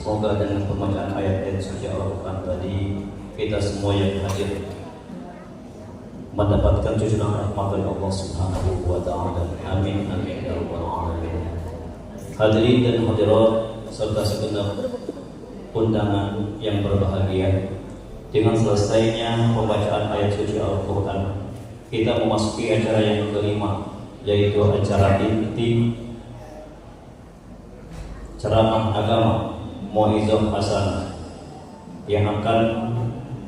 Semoga dengan pembacaan ayat-ayat suci Al-Quran tadi kita semua yang hadir mendapatkan cucuran rahmat dari Allah Subhanahu wa Ta'ala. Amin amin ya rabbal alamin. Hadirin dan hadirat serta segenap undangan yang berbahagia, dengan selesainya pembacaan ayat suci Al-Quran, kita memasuki acara yang kelima, yaitu acara inti ceramah agama Mau'izah Hasanah yang akan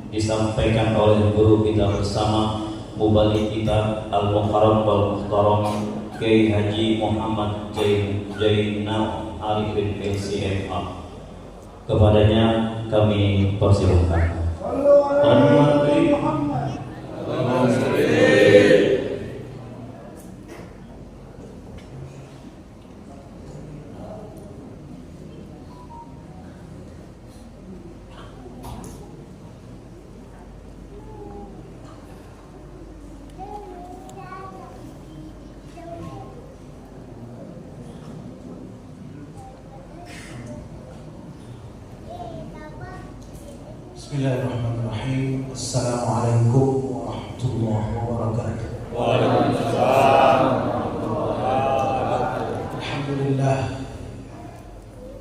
disampaikan oleh guru kita bersama Mubaligh kita Al-Mukarram wal Muhtaram Kiai Haji Muhammad Jainal Arifin LCMA. Kepadanya kami persilahkan. Bismillahirrahmanirrahim. Assalamualaikum warahmatullahi wabarakatuh. Waalaikumsalam.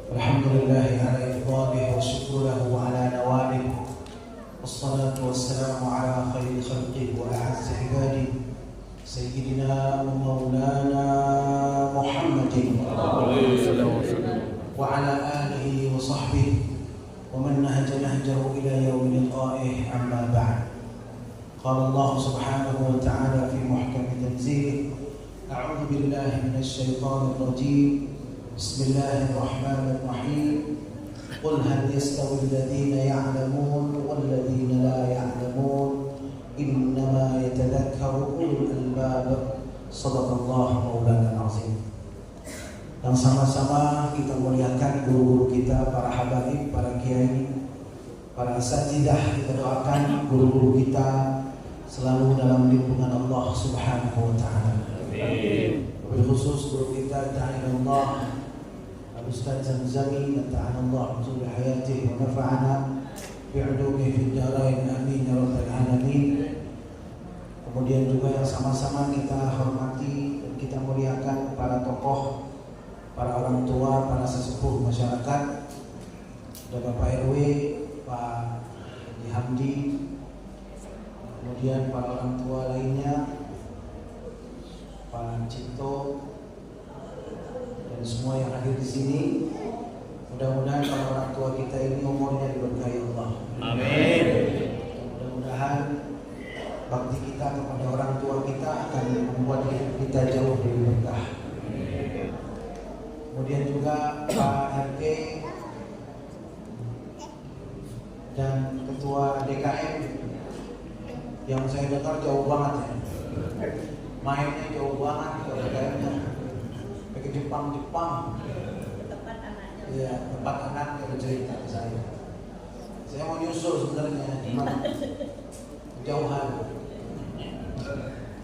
Alhamdulillahi ala ifdalihi wa syukrulahu ala nawalihi. Wassalatu wassalamu ala khairi khalqihi wa a'azzi ibadihi Sayyidina wa maulana Muhammadin wa ala alihi wa sahbihi ومن نهج نهجه إلى يوم لقائه. أما بعد، قال الله سبحانه وتعالى في محكم تنزيله: أعوذ بالله من الشيطان الرجيم، بسم الله الرحمن الرحيم، قل هل يستوي الذين يعلمون والذين لا يعلمون إنما يتذكر أولو الألباب. صدق الله مولانا العظيم. Dan sama-sama kita muliakan guru-guru kita, para habaib, para kiai, para asatidzah. Kita doakan guru-guru kita selalu dalam lindungan Allah Subhanahu wa Ta'ala. Amin. Wabil khusus guru kita ta'ala Al-Ustaz Zamzami, nata'ala Allah bi hayatihi wa nafa'ana bi'ulumihi fid darain. Amin ya rabbal alamin. Kemudian juga yang sama-sama kita hormati dan kita muliakan para tokoh, para orang tua, para sesepuh masyarakat, ada Bapak RW, Pak Hamdi, kemudian para orang tua lainnya, Pak Cipto, dan semua yang hadir di sini. Mudah-mudahan para orang tua kita ini umurnya diberkahi Allah. Amin. Mudah-mudahan bakti kita kepada orang tua kita akan membuat hidup kita jauh lebih berkah. Kemudian juga Pak RT dan Ketua DKM yang saya dengar jauh banget ya, mainnya jauh banget ke DKM-nya, ke Jepang. Iya, tempat anaknya bercerita ke saya. Saya mau nyusul sebenarnya, cuma jauhan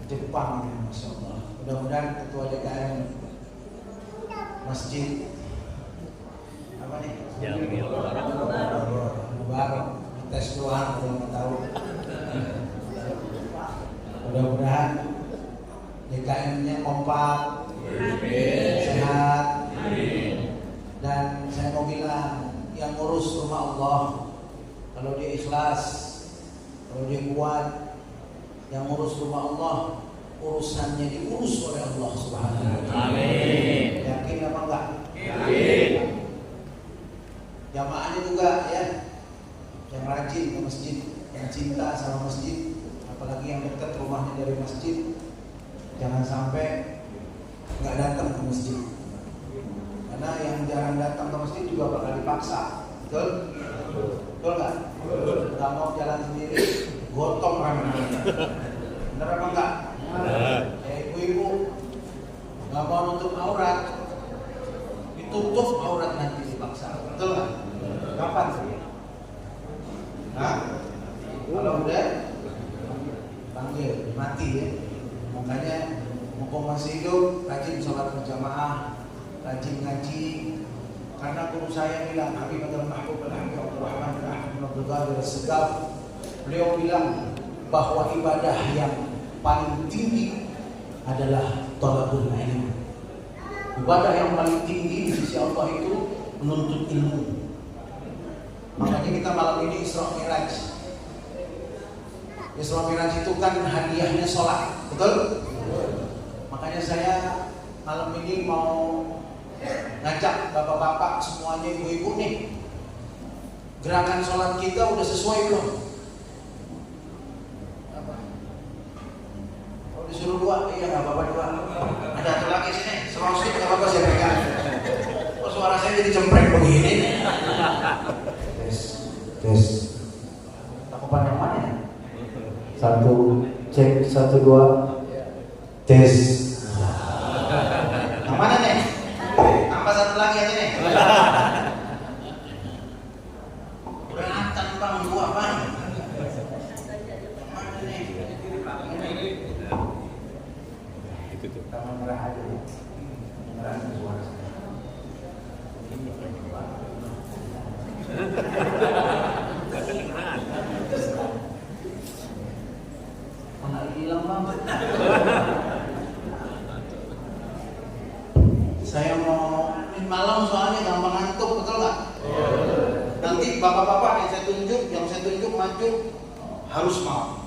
Jepang ya, Masya Allah. Mudah-mudahan Ketua DKM Masjid apa nih? Jamil Mubarak. Tes doang belum tahu. Mudah-mudahan DKM-nya kompak, sehat. Dan saya mau bilang, yang ngurus rumah Allah, kalau dia ikhlas, kalau dia kuat, yang ngurus rumah Allah, urusannya diurus oleh Allah Subhanahu wa Ta'ala. Amin. Yakin apa enggak? Yakin. Jamaahnya juga ya, yang rajin ke masjid, yang cinta sama masjid, apalagi yang dekat rumahnya dari masjid, jangan sampai enggak datang ke masjid. Karena yang jarang datang ke masjid juga bakal dipaksa. Betul? Betul enggak? Enggak mau jalan sendiri, gotong ramai-ramai. Benar apa enggak? Ya ibu-ibu nggak mau nutup aurat, ditutup aurat nanti dipaksa, betul nggak? Kapan sih? Nah, kalau udah panggil mati ya. Makanya mumpung masih hidup, rajin sholat berjamaah, rajin ngaji, Karena guru saya bilang, Habib Abdul Mahbub Al-Habib Abdul Rahman Al-Ahmad Abdul Qadir Al-Segaf, beliau bilang bahwa ibadah yang paling tinggi adalah thalabul ilm. Ibadah yang paling tinggi di sisi Allah itu menuntut ilmu. Makanya kita malam ini Isra Mi'raj. Isra Mi'raj itu kan hadiahnya sholat, betul? Makanya saya malam ini mau ngajak bapak-bapak semuanya, ibu-ibu nih, gerakan sholat kita udah sesuai belum? Apa? Kalau disuruh dua, iya nggak apa-apa dua. Ada satu lagi sini, serosip nggak apa-apa saya pegang. Kok suara saya jadi cempreng begini? Tes. Takupan yang mana ya? Satu, cek, 1, 2, tes. Yang mana nih? Tambah satu lagi aja nih. Kelihatan bang, dua bang. Yang mana nih? Taman merah aja. Merah suara saya. Mana hilang bang? Saya mau malam soalnya gampang ngantuk, betul nggak? Nanti bapak-bapak yang saya tunjuk maju harus mau.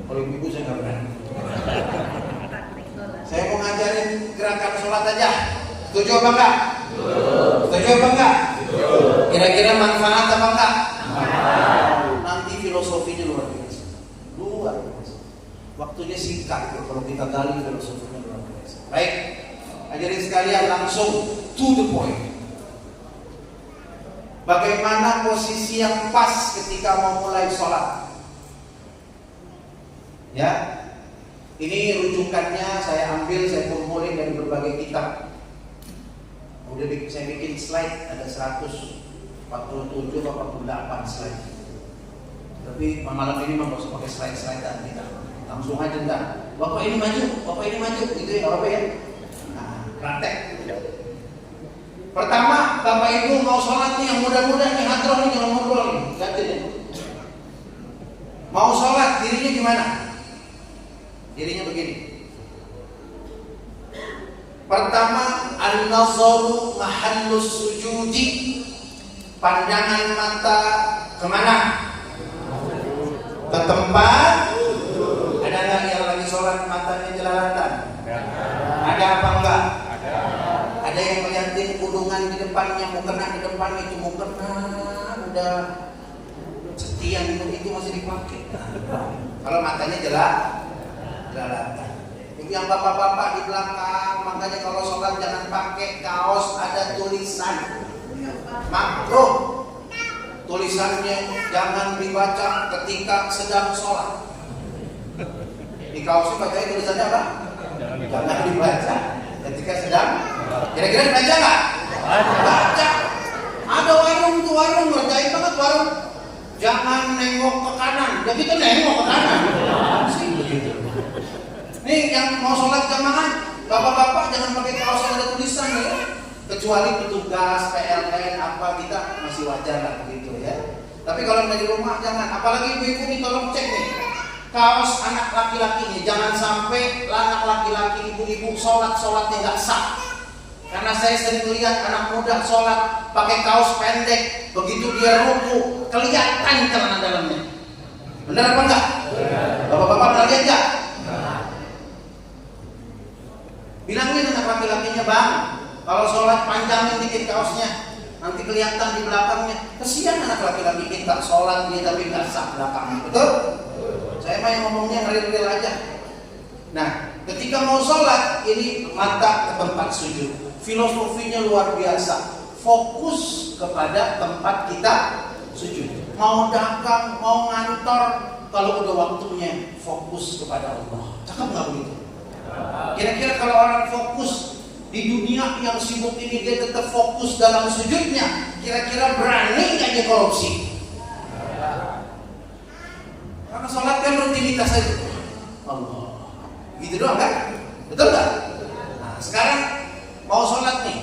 Kalau ibu saya nggak berani. Saya mau ngajarin gerakan sholat aja. Setuju apa enggak? Setuju apa enggak? Kira-kira manfaat apa enggak? Nanti filosofinya luar biasa. Luar biasa. Waktunya singkat kalau kita gali filosofinya luar biasa. Baik. Hadirin sekalian, langsung to the point. Bagaimana posisi yang pas ketika mau mulai sholat? Ya, ini rujukannya saya ambil, saya kumpulin dari berbagai kitab. Udah saya bikin slide, ada 147 atau 48 slide. Tapi malam ini nggak usah pakai slide-slidean kita. Langsung aja enggak. Bapak ini maju, gitu ya, apa ya? Praktek. Pertama, Bapak Ibu mau sholat nih yang muda-muda nih, hadroh nih, jangan ngobrol nih, ganti deh. Mau sholat, dirinya gimana? Dirinya begini. Pertama, an-nazaru mahallus sujudi. Pandangan mata kemana? Ke tempat. Ada nggak yang lagi sholat matanya jelalatan? Ada apa enggak? Ada yang melihatin kudungan di depannya, mau kena di depan itu, mau kena, udah setian itu masih dipakai. Kalau matanya jelalatan. Yang bapak-bapak di belakang, makanya kalau sholat jangan pakai kaos ada tulisan makruh. Tulisannya jangan dibaca ketika sedang sholat. Di kaosnya bacanya tulisannya apa? Jangan dibaca ketika sedang. Kira-kira dibaca nggak? Baca. Ada warung ngerjain banget warung. Jangan nengok ke kanan. Ya kita nengok ke kanan. Sih begitu. Nih yang mau sholat jamaah, bapak-bapak jangan pakai kaos yang ada tulisan ya. Kecuali petugas, PLN apa kita masih wajar lah begitu ya. Tapi kalau di rumah jangan. Apalagi ibu-ibu nih tolong cek nih. Kaos anak laki-laki ini jangan sampai anak laki-laki ibu-ibu sholatnya nggak sah. Karena saya sering lihat anak muda sholat pakai kaos pendek, begitu dia ruku kelihatan celana dalamnya. Benar apa enggak? Bapak-bapak pernah lihat nggak? Bilangin anak laki-lakinya, bang, kalau sholat panjangin dikit kaosnya, nanti kelihatan di belakangnya. Kesian anak laki-laki kita sholat dia tapi nggak sah belakangnya, betul? Saya mah yang ngomongnya real-real aja. Nah, ketika mau sholat, ini mata ke tempat sujud. Filosofinya luar biasa. Fokus kepada tempat kita sujud. Mau dagang, mau ngantor, kalau udah waktunya fokus kepada Allah. Cakep nggak begitu? Kira-kira kalau orang fokus di dunia yang sibuk ini dia tetap fokus dalam sujudnya, kira-kira berani nggak dia korupsi? Karena sholat kan rutinitas saja. Allah, gitu doang kan? Betul nggak? Nah, sekarang mau sholat nih,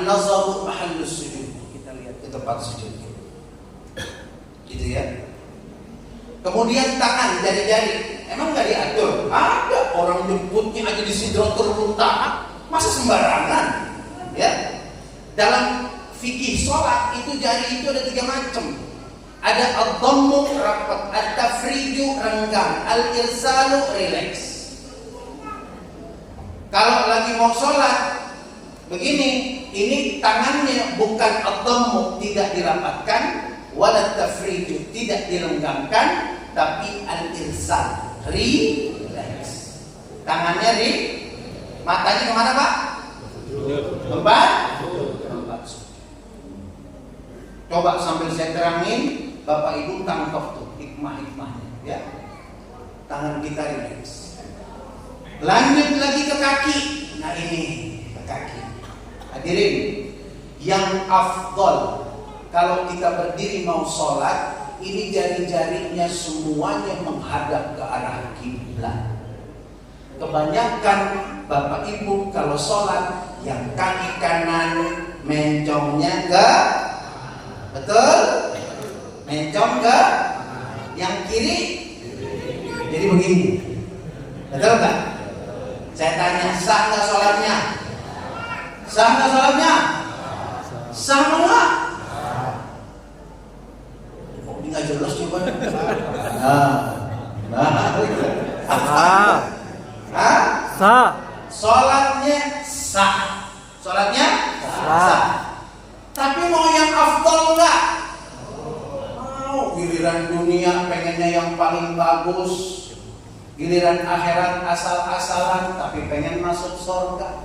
an-nazaru mahallus sujud. Kita lihat ke tempat sujud. Gitu ya. Kemudian tangan, jari-jari. Emang nggak diatur? Ada orang nyebutnya aja di Sidratul Muntaha. Masa sembarangan? Ya. Dalam fikih sholat itu jari itu ada 3 macam. Ada ad-dhammu rapat, at-tafriju renggang, al-irsalu relax. Kalau lagi mau sholat begini, ini tangannya bukan ad-dhammu, tidak dirapatkan, wala tafriju, tidak direnggangkan, tapi al-irsal, relax. Tangannya matanya kemana Pak? Tempat. Coba sambil saya terangin, Bapak Ibu tangkap tuh hikmah-hikmahnya ya. Tangan kita relax. Lanjut lagi ke kaki. Nah ini ke kaki. Hadirin, yang afdol kalau kita berdiri mau sholat, ini jari-jarinya semuanya menghadap ke arah kiblat. Kebanyakan Bapak Ibu kalau sholat, yang kaki kanan mencongnya ke, betul? Mencong ke yang kiri, jadi begini, betul nggak? Saya tanya, sah nggak sholatnya? Sah nggak sholatnya? Sah nggak? Kok ini nggak jelas coba? Sah. Sholatnya sah. Sholatnya sah. Tapi mau yang afdal nggak? Mau. Giliran dunia pengennya yang paling bagus. Giliran akhirat asal-asalan, tapi pengen masuk surga.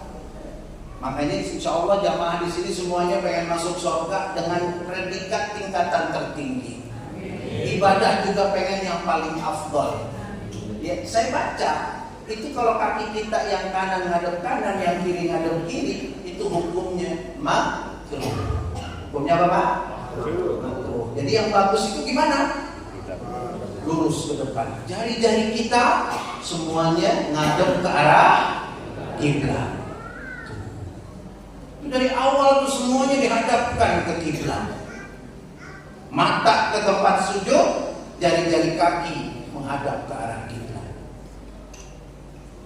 Makanya insya Allah jamaah di sini semuanya pengen masuk surga dengan predikat tingkatan tertinggi. Ibadah juga pengen yang paling afdal. Ya, saya baca itu kalau kaki kita yang kanan ngadep kanan, yang kiri ngadep kiri, itu hukumnya makruh. Hukumnya apa Pak? Makruh. Jadi yang bagus itu gimana? Lurus ke depan. Jari-jari kita semuanya ngadep ke arah kiblat. Dari awal tuh semuanya dihadapkan ke kiblat. Mata ke tempat sujud, jari-jari kaki menghadap ke arah kiblat.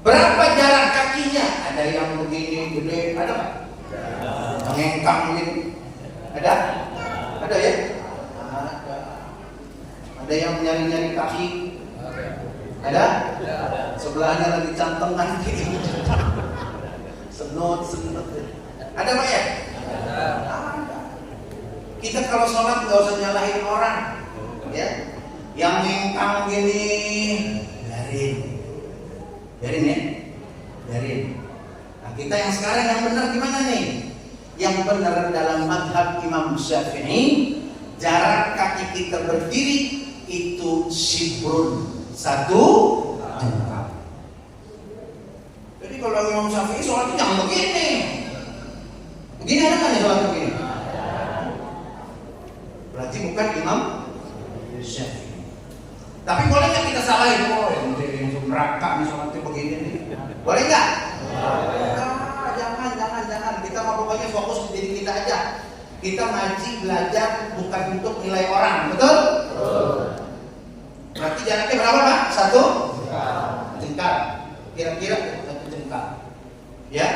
Berapa jarak kakinya? Ada yang begini gede, ada nggak? Mengengkang begini, ada? Ada ya? Ada yang nyari-nyari kaki? Ada? Sebelahnya lagi cantengan gitu. Senut. Ada Pak ya? Ada. Kita kalau sholat nggak usah nyalahin orang, ya. Yang ngengkang gini, biarin ya, biarin. Nah kita yang sekarang yang benar gimana nih? Yang benar dalam madhab Imam Syafi'i, jarak kaki kita berdiri itu sibrun, 1 jengkal. Jadi kalau Imam Syafi'i sholatnya jangan begini. Begini ada kan ya sholat begini? Berarti bukan Imam Syafi'i. Tapi boleh nggak kita salahin? Oh, yang neraka nih sholatnya begini nih. Boleh nggak? Jangan. Kita mau pokoknya fokus di diri kita aja. Kita ngaji belajar bukan untuk nilai orang, betul? Berarti jaraknya berapa Pak? 1 jengkal. Kira-kira 1 jengkal. Ya.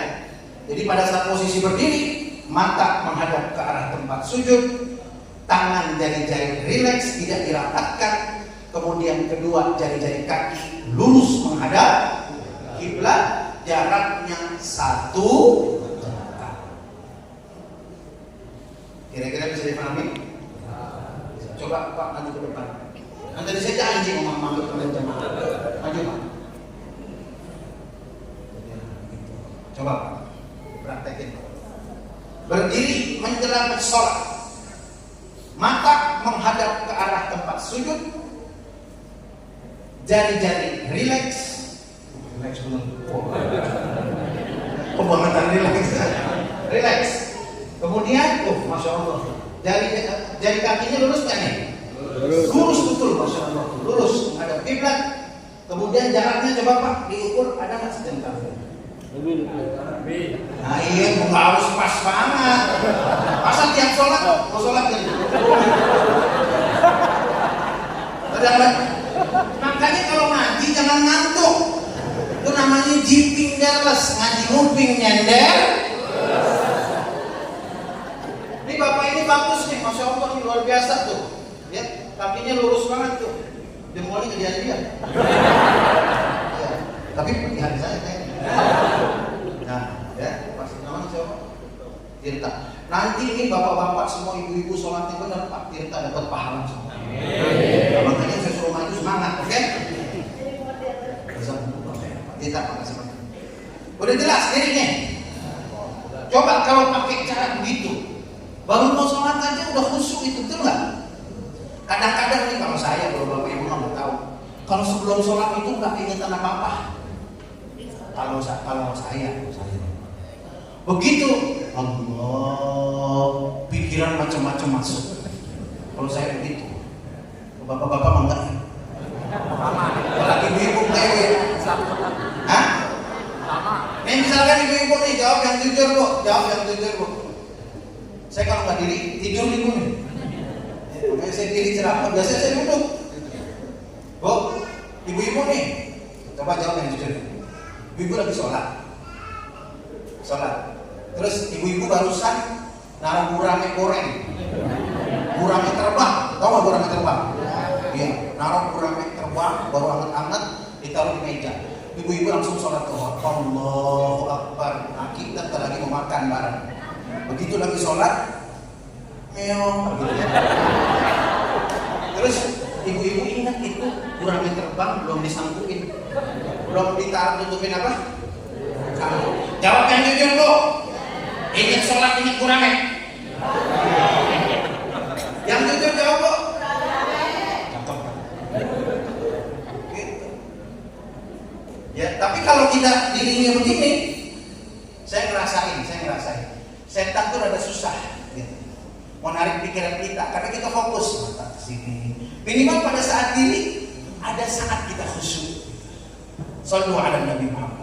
Jadi pada saat posisi berdiri, mata menghadap ke arah tempat sujud, tangan jari-jari rileks, tidak dirapatkan. Kemudian kedua, jari-jari kaki lurus menghadap kiblat, jaraknya 1 jengkal. Kira-kira bisa dipahami? Coba Pak maju ke depan. Nanti saya janji mau manggil kalian jemaah. Maju Pak. Coba Pak, praktekin. Berdiri menjelang sholat, mata menghadap ke arah tempat sujud, jari-jari rileks belum. Pembangunan rileks. Kemudian, masya Allah, jari kakinya lurus kan nih? Lurus betul, masya Allah, lurus ada kiblat. Kemudian jaraknya coba Pak diukur, ada nggak sejengkal? Nah iya, nggak harus pas banget. Masa tiap sholat, mau sholat gitu. Makanya kalau ngaji jangan ngantuk. Itu namanya jipping derles, ngaji nguping nyender. Ini bapak ini bagus nih, masya Allah ini luar biasa tuh. Ya, kakinya lurus banget tuh. Jempolnya kejadian dia. Ya, tapi di hati saya kayaknya. Nah, ya, pasti namanya siapa? Tirta. Nanti ini bapak-bapak semua ibu-ibu sholatnya benar, Pak Tirta dapat pahala semua. Nah, makanya saya suruh maju semangat, oke? Tirta, makasih banyak. Udah jelas ini nih. Coba kalau pakai cara begitu, baru mau sholat aja udah khusyuk itu, betul nggak? Kadang-kadang nih kalau saya, kalau bapak ibu nggak tahu, kalau sebelum sholat itu nggak ingetan apa-apa. Kalau saya begitu, Allah, pikiran macam-macam masuk. Kalau saya begitu, bapak-bapak enggak ya? Kalau ibu-ibu kayak hah? Nih misalkan ibu-ibu nih jawab yang jujur bu, Saya kalau nggak diri tidur nih bu nih. Makanya saya diri ceramah, biasanya saya duduk. Bu, ibu-ibu nih, coba jawab yang jujur. Ibu lagi sholat. Terus ibu-ibu barusan naruh gurame goreng. Gurame terbang, tahu nggak gurame terbang? Iya, naruh gurame terbang baru anget-anget ditaruh di meja. Ibu-ibu langsung sholat tuh. Allahu Akbar. Nah, kita lagi mau makan bareng. Begitu lagi sholat, meong. Terus ibu-ibu ingat itu gurame terbang belum disangkutin. Belum ditaruh tutupin apa? Jawab yang jujur bu. Ingat sholat, ingat gurame. Yang jujur jawab bu. Gitu. Ya, tapi kalau kita dirinya begini, saya ngerasain. Setan tuh rada susah. Gitu. Mau narik pikiran kita, karena kita fokus mata ke sini. Minimal pada saat diri, ada saat kita khusyuk. Shallu ala Nabi Muhammad.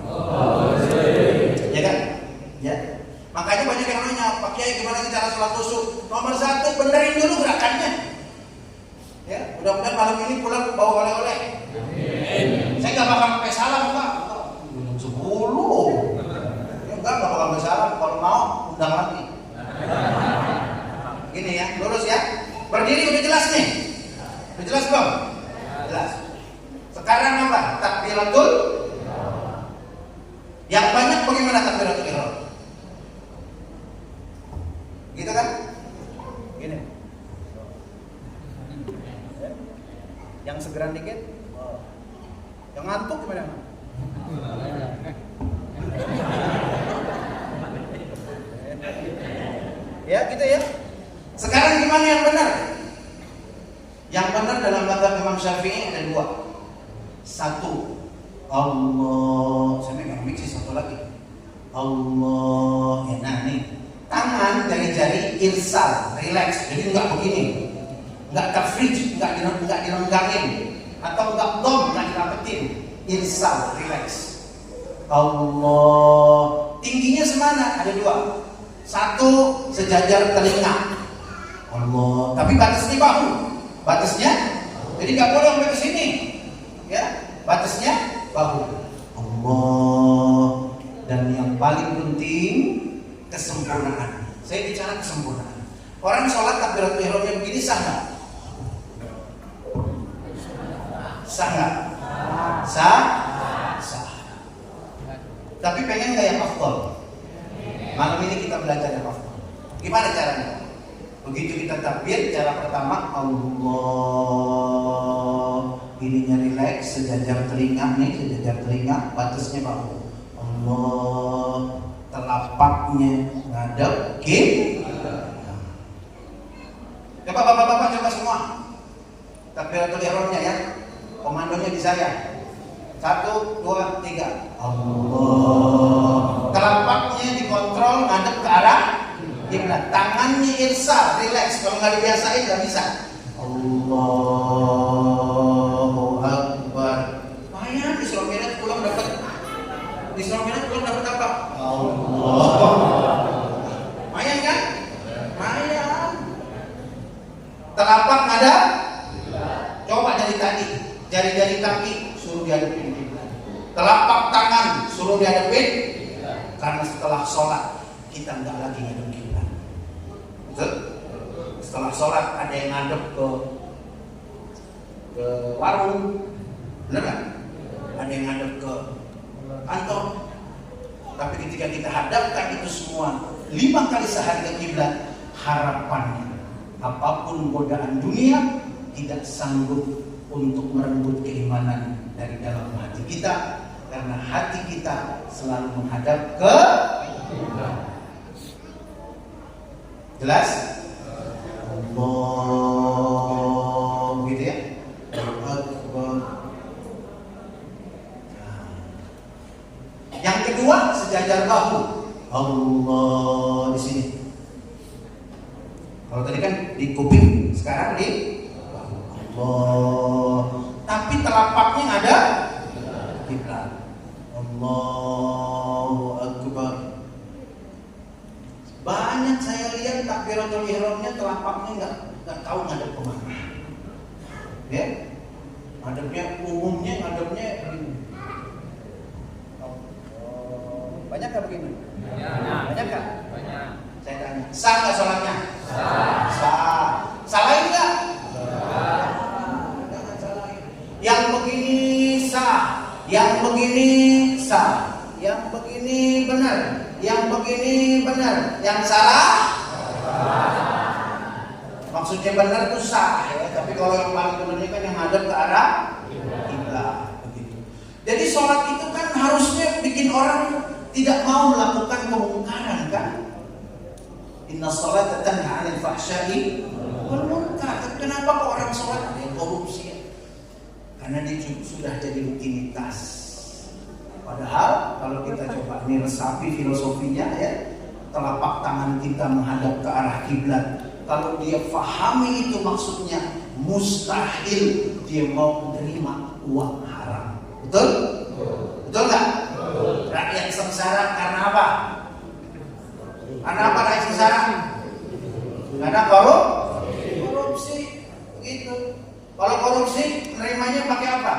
Ya kan? Ya. Makanya banyak yang nanya, Pak Kiai gimana sih cara sholat khusyuk? Nomor 1, benerin dulu gerakannya. Ya, mudah-mudahan malam ini pulang bawa oleh-oleh. Saya nggak bakal pakai salam Pak. 10. Ya enggak bakal pakai salam. Kalau mau undang lagi. Gini ya, lurus ya. Berdiri udah jelas nih. Udah jelas belum? Jelas. Sekarang apa? Takbiratul. Yang banyak bagaimana takbiratul ihram? Gitu kan? Gini. Yang segeran dikit. Yang ngantuk gimana? Ya gitu ya. Sekarang gimana yang benar? Yang benar dalam mazhab Imam Syafi'i ada 2. 1, Allah. Saya megang mic sih, satu lagi. Allah. Ya nah nih. Tangan dari jari irsal, relax. Jadi enggak begini. Enggak tafrij, enggak direnggangin. Atau enggak dom, enggak dirapetin. Irsal, relax. Allah. Tingginya semana? Ada 2. 1, sejajar telinga. Allah. Tapi batasnya bahu. Batasnya, jadi nggak boleh sampai ke sini. Ya, batasnya bahu. Allah. Dan yang paling penting kesempurnaan. Saya bicara kesempurnaan. Orang sholat takbiratul ihramnya begini sah nggak? Sah nggak? Sah. Tapi pengen nggak yang afdal? Malam ini kita belajar yang afdal. Gimana caranya? Begitu kita takbir, cara pertama Allah. Ininya relax, sejajar telinga nih, sejajar telinga, batasnya bahu. Allah. Telapaknya ngadep kiri. Coba bapak-bapak coba semua. Takbiratul ihramnya ya. Komandonya di saya. 1, 2, 3. Allah. Telapaknya dikontrol ngadep ke arah kiblat. Tangannya irsal, relax. Kalau nggak dibiasain nggak bisa. Allahu Akbar. Lumayan Isra Mi'raj pulang dapat. Isra Mi'raj pulang dapat apa? Karena setelah sholat kita nggak lagi ngadep kiblat. Betul? Setelah sholat ada yang ngadep ke warung, benar nggak? Ada yang ngadep ke kantor. Tapi ketika kita hadapkan itu semua 5 kali sehari ke kiblat, harapannya apapun godaan dunia tidak sanggup untuk merenggut keimanan dari dalam hati kita, karena hati kita selalu menghadap ke kiblat. Jelas? Allah, gitu ya. Yang kedua, sejajar bahu. Allah di sini. Kalau tadi kan di kuping, sekarang di Allah. Tapi telapaknya ada kiblat. Allahu Akbar. Banyak saya lihat takbiratul ihramnya telapaknya nggak tahu ngadep kemana. Ya, ngadepnya umumnya ngadepnya banyak nggak begini? Banyak nggak? Banyak. Saya tanya, sah nggak sholatnya? Sah. Salahin nggak? Jangan salahin. Yang begini sah, yang begini sah, yang begini benar, yang begini benar, yang salah? Maksudnya benar itu sah ya, tapi kalau yang paling benar kan yang hadap ke arah kiblat begitu. Jadi sholat itu kan harusnya bikin orang tidak mau melakukan kemungkaran kan? Inna sholata tanha 'anil fahsya'i wal munkar. Kenapa kok orang sholat ada yang korupsi? Karena dia sudah jadi rutinitas. Padahal kalau kita coba ini resapi filosofinya ya, telapak tangan kita menghadap ke arah kiblat. Kalau dia fahami itu maksudnya, mustahil dia mau menerima uang haram. Betul? Betul nggak? Rakyat sengsara karena apa? Karena apa rakyat sengsara? Karena korupsi. Begitu. Kalau korupsi, nerimanya pakai apa?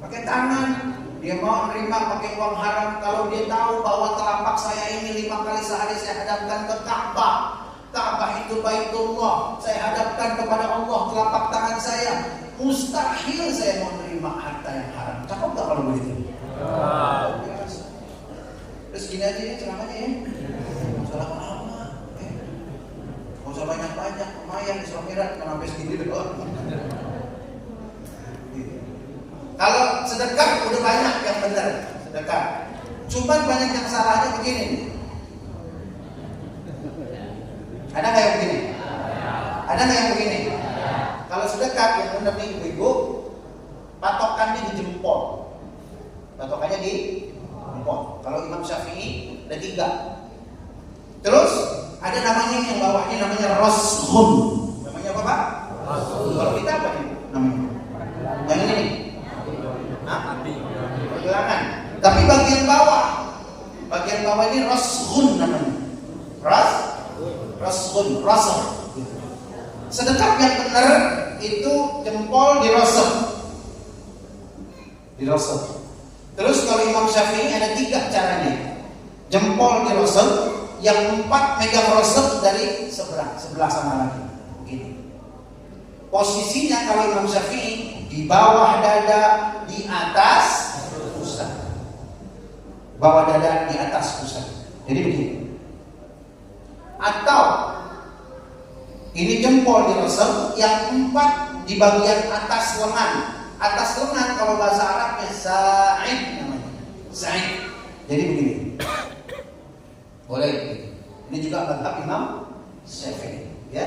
Pakai tangan. Dia mau nerima pakai uang haram. Kalau dia tahu bahwa telapak saya ini 5 kali sehari saya hadapkan ke Ka'bah. Ka'bah itu Baitullah. Saya hadapkan kepada Allah telapak tangan saya. Mustahil saya mau menerima harta yang haram. Cakep gak kalau begitu? Terus gini aja ya ceramahnya ya. Salah lama. Gak usah banyak-banyak. Lumayan di Somirat kan sampai segini doang. Kalau sedekah udah banyak yang benar sedekah. Cuma banyak yang salahnya begini. Ada nggak yang begini? Ada nggak yang begini? Kalau sedekah yang benar nih ibu-ibu, patokannya di jempol. Patokannya di jempol. Kalau Imam Syafi'i ada 3. Terus ada namanya yang bawahnya namanya rashun. Namanya apa Pak? Rashun. Kalau kita apa nih namanya? Yang ini nih. Pergelangan. Tapi bagian bawah ini rashun namanya. Rashun. Sedekah yang benar itu jempol dirosok. Terus kalau Imam Syafi'i ada 3 caranya. Jempol dirosok, yang 4 megang rosok dari sebelah sana lagi. Begini. Posisinya kalau Imam Syafi'i di bawah dada, di atas pusat. Bawah dada, di atas pusat. Jadi begini. Atau ini jempol dirosok, yang 4 di bagian atas lengan. Atas lengan kalau bahasa Arabnya sa'id namanya. Sa'id. Jadi begini. Boleh. Ini juga mazhab Imam Syafi'i, ya.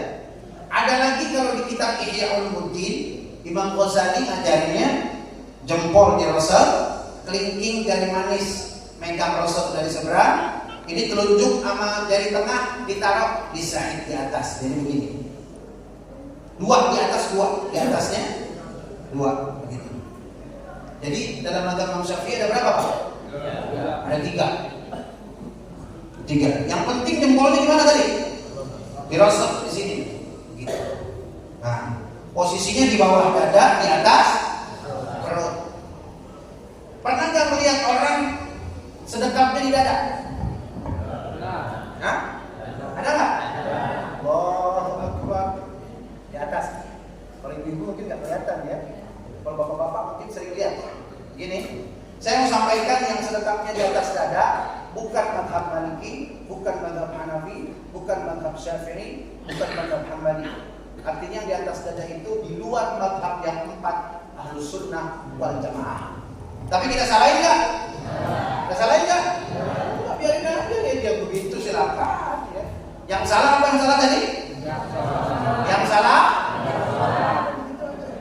Ada lagi kalau di kitab Ihya Ulumuddin, Imam Ghazali ajarnya jempol dirosok, kelingking jari manis megang rosok dari seberang. Ini telunjuk sama jari tengah ditaruh di sa'id di atas. Jadi begini. 2 di atas, 2 di atasnya 2 begitu. Jadi dalam mazhab Imam Syafi'i ada berapa Pak? Ada 3. Yang penting jempolnya di mana tadi? Dirosok di sini. Begitu. Nah, posisinya di bawah dada, di atas perut. Pernah nggak melihat orang sedekapnya di dada? letaknya di atas dada, bukan mazhab Maliki, bukan mazhab Hanafi, bukan mazhab Syafi'i, bukan mazhab Hambali. Artinya di atas dada itu di luar mazhab yang 4 Ahlus Sunnah wal Jamaah. Tapi kita salahin nggak? Kita salahin nggak? Nah, biarin aja dia begitu, silakan. Ya. Yang salah apa yang salah tadi? Yang salah?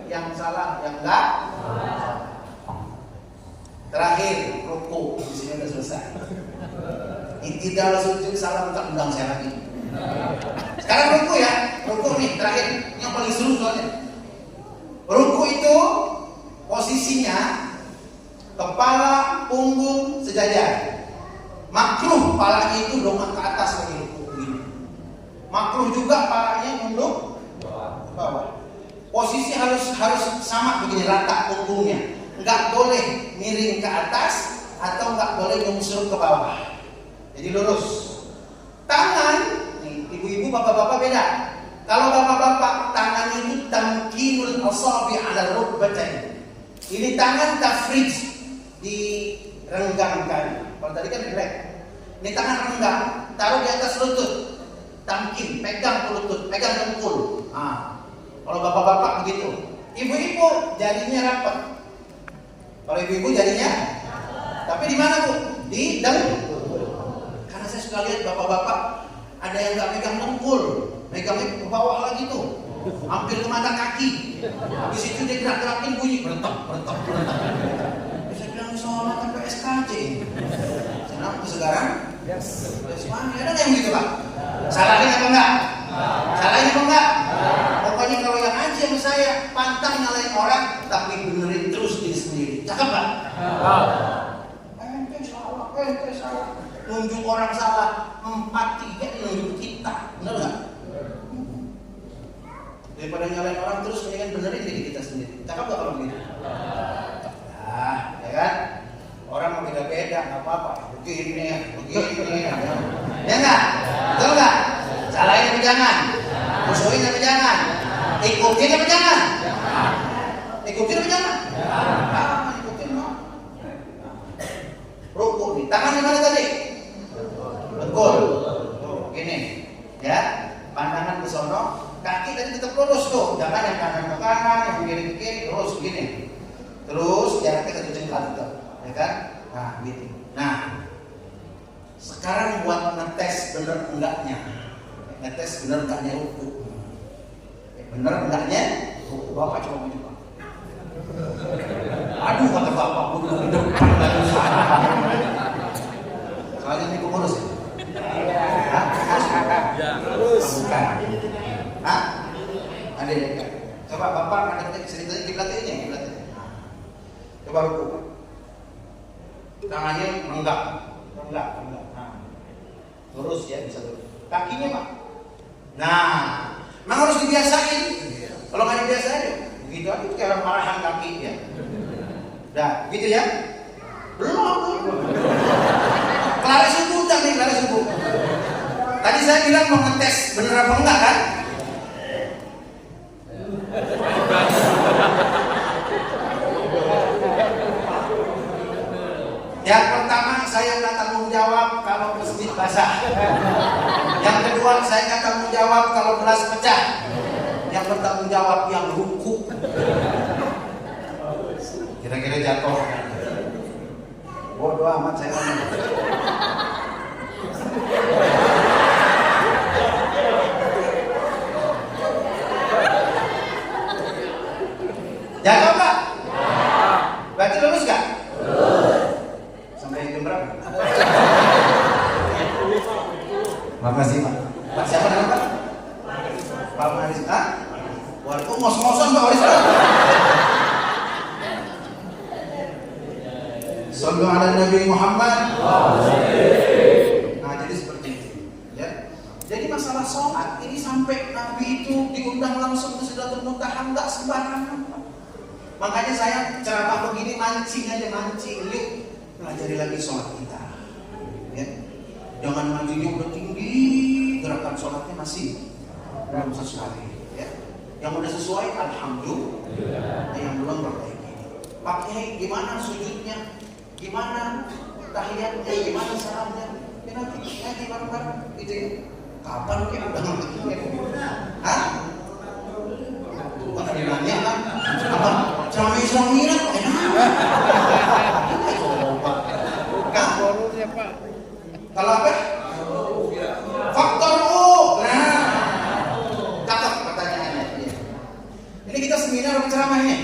Yang salah, yang enggak? Terakhir, ruku. Di sini udah selesai. Iktidal sujud salam tak undang saya lagi. Sekarang ruku ya, ruku nih terakhir, ini yang paling seru soalnya. Ruku itu posisinya kepala, punggung sejajar. Makruh palanya itu dongak ke atas lagi ruku begini. Makruh juga palanya nunduk ke bawah. Posisi harus sama begini, rata punggungnya. Enggak boleh miring ke atas atau enggak boleh nyungsur ke bawah. Jadi lurus. Tangan, nih ibu-ibu, bapak-bapak beda. Kalau bapak-bapak tangan itu tamkinul asabi ala rukbatain. Ini tangan tafrij, direnggangkan. Kalau tadi kan relax. Ini tangan renggang, taruh di atas lutut. Tamkin, pegang lutut, pegang dengkul. Nah, kalau bapak-bapak begitu. Ibu-ibu jarinya rapat. Kalau ibu-ibu jarinya, tapi di mana Bu? Di dengkul. Karena saya suka lihat bapak-bapak ada yang nggak pegang dengkul, megangnya ke bawah lagi tuh, hampir ke mata kaki. Habis itu dia gerak-gerakin bunyi berentak. Bisa bilang sholat sampai SKJ. Kenapa sekarang? Yes. Ada nggak yang gitu Pak? Salahin apa enggak? Salahin apa enggak? Pokoknya kalau yang ngaji sama saya pantang nyalain orang, tapi benerin terus diri sendiri. Cakep Pak? Ente salah. Nunjuk orang salah, 4-3 nunjuk kita, benar nggak? Daripada nyalain orang terus, mendingan benerin diri kita sendiri. Cakep nggak kalau begitu? Nah, ya kan? Orang mau beda-beda, nggak apa-apa. Begini, ya nggak? Betul nggak? Salahin apa jangan? Musuhin apa jangan? Ikutin apa jangan? Ikutin apa jangan? Ikutin mau. Ruku nih, tangan di mana tadi? Betul. Tuh, gini, ya. Pandangan ke sono, kaki tadi tetap lurus tuh. Jangan yang kanan ke kanan, yang kiri ke kiri, terus gini. Terus jaraknya 1 jengkal gitu, ya kan? Nah, gitu. Nah, sekarang buat ngetes bener enggaknya. Ngetes bener enggaknya ruku. Bener enggaknya ruku. Bapak coba maju Pak. Aduh, kata bapak bunuh di depan dari sana. Soalnya ini pengurus ya? Hah? Terus. Bukan. Hah? Ada ya? Coba bapak ada ceritanya kiblatnya ini. Coba ruku. Tangannya menggak. Nah. Lurus ya, bisa lurus. Kakinya Pak. Nah, memang harus dibiasain. Kalau nggak dibiasain, begitu aja kayak orang marahan kaki ya. Dah, gitu ya. Belum. Kelar subuh tadi, kelar subuh. Tadi saya bilang mau ngetes bener apa enggak kan? Yang pertama saya nggak tanggung jawab kalau masjid basah. Yang kedua saya nggak tanggung jawab kalau gelas pecah. Yang bertanggung jawab yang ruku. Kira-kira jatuh. Bodoh amat saya ngomong. Jatuh Pak? Berarti lulus gak? Sampai jam berapa? Makasih Pak. Pak siapa nama Pak? Pak Maris. Ah? Waduh, ngos-ngosan Pak Maris. Sallu ala Nabi Muhammad. Nah, jadi seperti itu. Ya. Jadi masalah sholat ini sampai Nabi itu diundang langsung ke Sidratul Muntaha, enggak sembarangan. Makanya saya ceramah begini mancing aja, yuk pelajari lagi sholat kita. Ya. Jangan mancingnya udah tinggi, gerakan sholatnya masih belum sesuai. Ya. Yang udah sesuai, alhamdulillah. Yang belum perbaiki. Pak Kiai, gimana sujudnya? Gimana? tahiyatnya gimana salamnya? Ya nanti ngaji bareng-bareng gitu ya. Kapan kayak udah ngerti? Hah? Bukan ada nanya kan? Apa? Ceramah mirip enak. Kalau apa? Faktor U. Nah, cakep pertanyaannya. Ini kita seminar apa ceramahnya?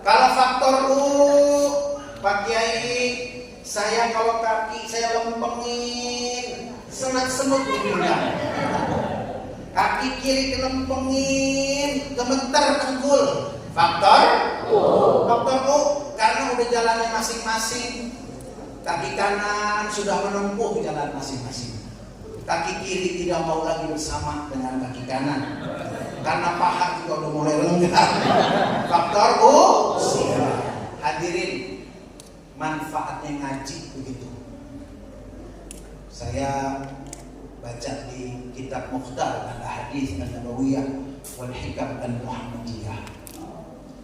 Kalau faktor U, Pak Kiai, saya kalau kaki saya lempengin, senat-senut di pinggang. Kaki kiri kelempengin, gemeter tengkul. Faktor U. Faktor U karena udah jalannya masing-masing. Kaki kanan sudah menempuh jalan masing-masing. Kaki kiri tidak mau lagi bersama dengan kaki kanan. Karena paha juga udah mulai lenggang. Faktor U. Hadirin, manfaatnya ngaji begitu. Saya baca di kitab Mukhtar Al-Hadits An-Nabawiyah wal Hikam Al-Muhammadiyah.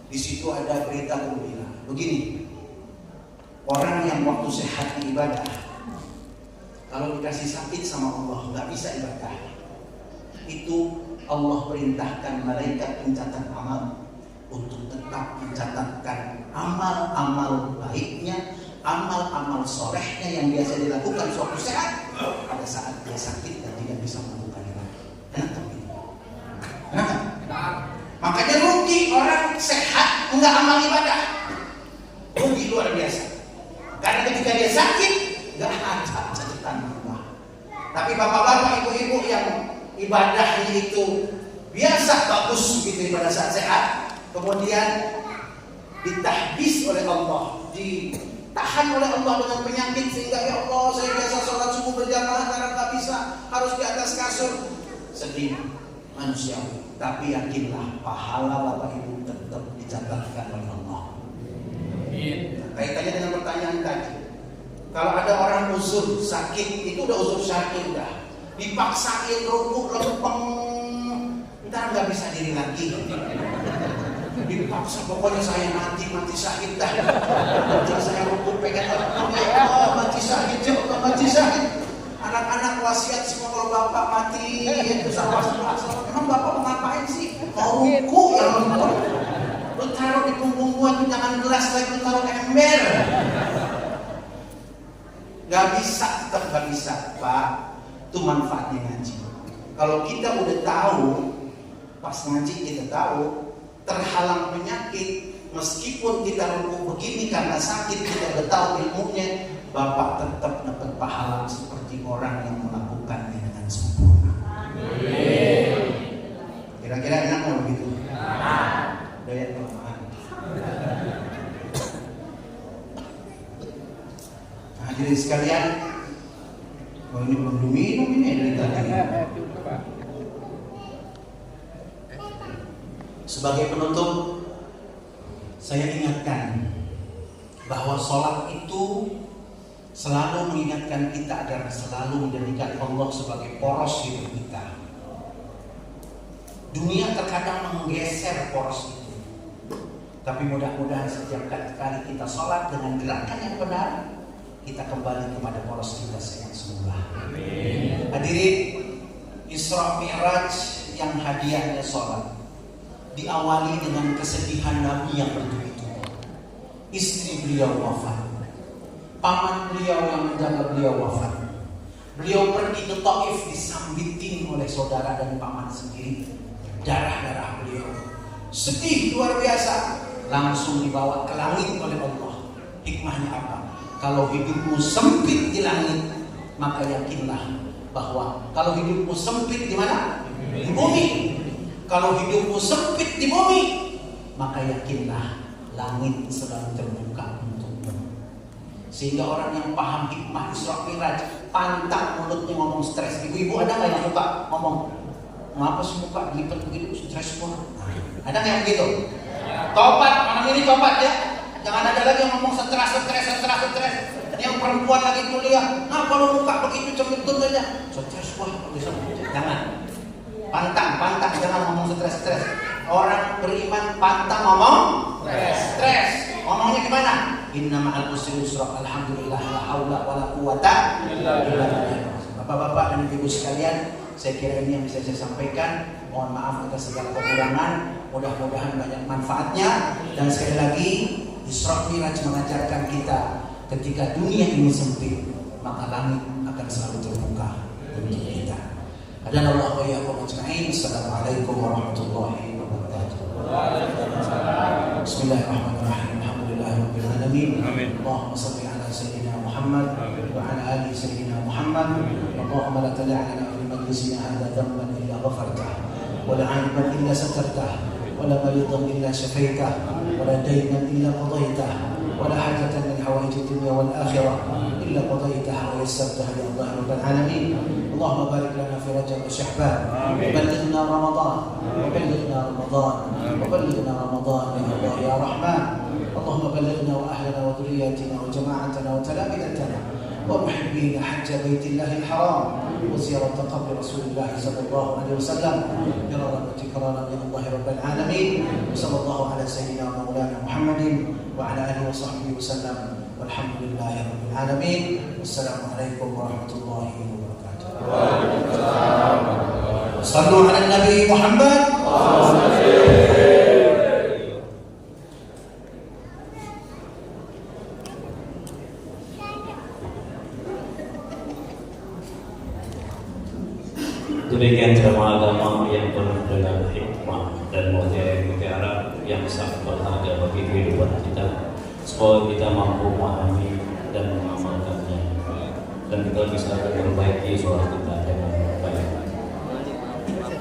Di situ ada berita gembira. Begini, orang yang waktu sehat ibadah, kalau dikasih sakit sama Allah nggak bisa ibadah, itu Allah perintahkan malaikat pencatat amal untuk tetap mencatatkan amal-amal baiknya, amal-amal solehnya yang biasa dilakukan suatu sehat pada saat dia sakit dan tidak bisa melakukan ibadah. Enak gitu. Makanya rugi orang sehat enggak amal ibadah. Rugi luar biasa. Karena ketika dia sakit enggak ada catatan Allah. Tapi bapak-bapak, ibu-ibu yang ibadahnya itu biasa bagus gitu pada saat sehat, kemudian ditahbis oleh Allah, ditahan oleh Allah dengan penyakit sehingga ya Allah saya biasa sholat subuh berjamaah karena nggak bisa, harus di atas kasur. Sedih manusiawi, tapi yakinlah pahala bapak ibu tetap dicatatkan oleh Allah. Kaitannya dengan pertanyaan tadi, kalau ada orang uzur sakit, itu udah uzur sakit udah dipaksain rukuk lempeng, ntar nggak bisa diri lagi. Dipaksa pokoknya saya mati syahid dah. Jadi saya rukuk pegang mati syahid, mati syahid. Anak-anak wasiat semua kalau bapak mati itu sama. Emang bapak mau ngapain sih? Mau rukuk ya nonton. Lu taruh di punggung gua tuh jangan gelas lagi, lu taruh ember. Gak bisa, tetap gak bisa, Pak. Itu manfaatnya ngaji. Kalau kita udah tahu, pas ngaji kita tahu terhalang penyakit, meskipun kita rukuk begini karena sakit, kita udah tahu ilmunya, bapak tetap dapat pahala seperti orang yang melakukannya dengan sempurna. Kira-kira enak nggak begitu? Daya kelemahan. Hadirin sekalian, ini belum diminum ini dari tadi. Sebagai penutup, saya ingatkan bahwa sholat itu selalu mengingatkan kita agar selalu menjadikan Allah sebagai poros hidup kita. Dunia terkadang menggeser poros itu, tapi mudah-mudahan setiap kali kita sholat dengan gerakan yang benar, kita kembali kepada poros kita yang semula. Hadirin, Isra Mi'raj yang hadiahnya sholat diawali dengan kesedihan Nabi yang bertubi-tubi. Istri beliau wafat, paman beliau yang menjaga beliau wafat. Beliau pergi ke Taif disambitin oleh saudara dan paman sendiri. Darah-darah beliau sedih luar biasa, langsung dibawa ke langit oleh Allah. Hikmahnya apa? Kalau hidupmu sempit di langit, maka yakinlah bahwa kalau hidupmu sempit di mana? Di bumi. Kalau hidupmu sempit di bumi, maka yakinlah langit sedang terbuka untukmu. Sehingga orang yang paham hikmah Isra Mi'raj pantang mulutnya ngomong stres. Ibu-ibu ada nggak yang suka ngomong, ngapa sih muka gitu begitu stres semua? Ada nggak yang begitu? Tobat, malam ini tobat ya. Jangan ada lagi yang ngomong stres. Ini yang perempuan lagi kuliah, nah kalau muka begitu cembetut aja, stres wah bisa. Jangan. Pantang, jangan ngomong stres. Orang beriman pantang ngomong Stres. Ngomongnya gimana? Inna ma'al usri yusra. Alhamdulillah la haula wala quwata illa billah. Bapak-bapak dan ibu sekalian, saya kira ini yang bisa saya sampaikan. Mohon maaf atas segala kekurangan. Mudah-mudahan banyak manfaatnya. Dan sekali lagi, Isra Miraj mengajarkan kita ketika dunia ini sempit, maka langit akan selalu terbuka untuk kita. Hadanallahu wa iyyakum ajma'in. Assalamualaikum warahmatullahi wabarakatuh. Bismillahirrahmanirrahim. Alhamdulillahirabbil alamin. Allahumma shalli ala sayyidina Muhammad wa ala ali sayyidina Muhammad. Allahumma la tad'a lana fi majlisina hadha dhanban illa ghafartah wa la 'ayban illa satartah wa la maridan illa shafaitah wa la daynan illa qadaitah wa la hajatan min hawaij ad-dunya wal akhirah illa qadaitaha wa yassartaha ya Allah rabbal alamin. اللهم بارك لنا في رجب وشعبان وبلغنا رمضان وبلغنا رمضان وبلغنا رمضان يا الله يا رحمن. اللهم بلغنا واهلنا وذرياتنا وجماعتنا وتلامذتنا ومحبين حج بيت الله الحرام وزيارة قبر رسول الله صلى الله عليه وسلم برحمتك وتكرارا يا الله رب العالمين. وصلى الله على سيدنا مولانا محمد وعلى اله وصحبه وسلم والحمد لله رب العالمين. والسلام عليكم ورحمة الله وبركاته. صلوا على النبي محمد. Demikian ceramah agama yang penuh dengan hikmah dan mutiara yang sangat berharga bagi kehidupan kita. Semoga kita mampu memahami dan mengamalkannya, dan kita bisa memperbaiki suara kita dengan baik.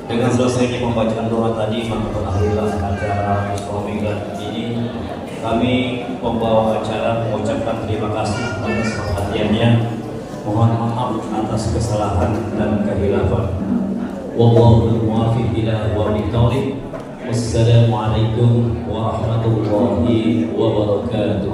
Dengan selesainya pembacaan doa tadi, maka berakhirlah acara Isra Miraj ini. Kami membawa acara mengucapkan terima kasih atas perhatiannya. Mohon maaf atas kesalahan dan kehilafan. Wallahul muwaffiq ila aqwamit thoriq. Wassalamualaikum warahmatullahi wabarakatuh.